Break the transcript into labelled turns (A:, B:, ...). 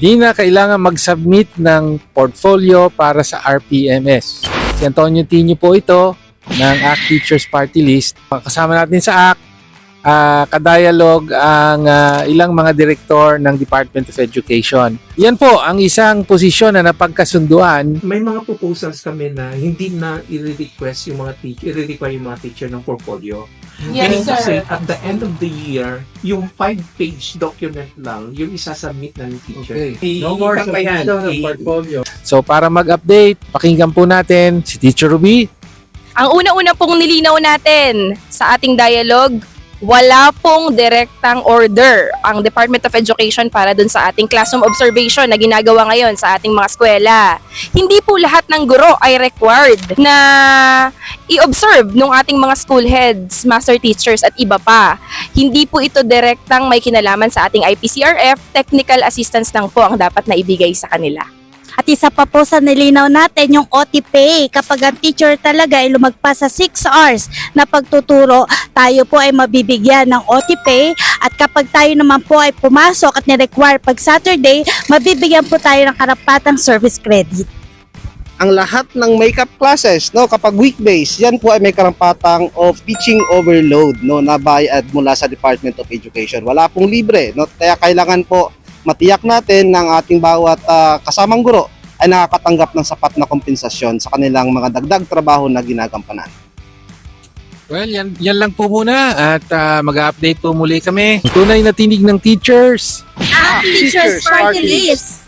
A: Di na kailangan mag-submit ng portfolio para sa RPMS. Si Antonio Tino po ito ng ACT Teachers Party List. Kasama natin sa ACT, kadialog ang ilang mga direktor ng Department of Education. Yan po ang isang posisyon na napagkasunduan.
B: May mga proposals kami na hindi na i-request yung mga teacher, i-require yung mga teacher ng portfolio.
C: Yes,
B: Kasi
C: sir.
B: at the end of the year, yung 5-page document lang, yung isasubmit ng teacher.
D: No more
B: Ipapayan,
D: submission ng portfolio.
A: So para mag-update, pakinggan po natin si Teacher Ruby.
C: Ang una-una pong nilinaw natin sa ating dialogue, wala pong direktang order ang Department of Education para dun sa ating classroom observation na ginagawa ngayon sa ating mga eskwela. Hindi po lahat ng guro ay required na i-observe ng ating mga school heads, master teachers at iba pa. Hindi po ito direktang may kinalaman sa ating IPCRF, technical assistance lang po ang dapat na ibigay sa kanila.
E: At isa pa po sa nilinaw natin yung OT pay. Kapag ang teacher talaga ay lumagpas sa 6 hours na pagtuturo, tayo po ay mabibigyan ng OT pay. At kapag tayo naman po ay pumasok at ni-require pag Saturday, mabibigyan po tayo ng karapatang service credit.
F: Ang lahat ng makeup classes, no, kapag weekdays, yan po ay may karampatang of teaching overload, no, na bayad mula sa Department of Education. Wala pong libre, no, kaya kailangan po matiyak natin ng ating bawat kasamang guro ay nakakatanggap ng sapat na kompensasyon sa kanilang mga dagdag trabaho na ginagampanan.
A: Well, yan lang po muna at mag-update po muli kami. Tunay na tinig ng teachers.
E: Teachers Party List!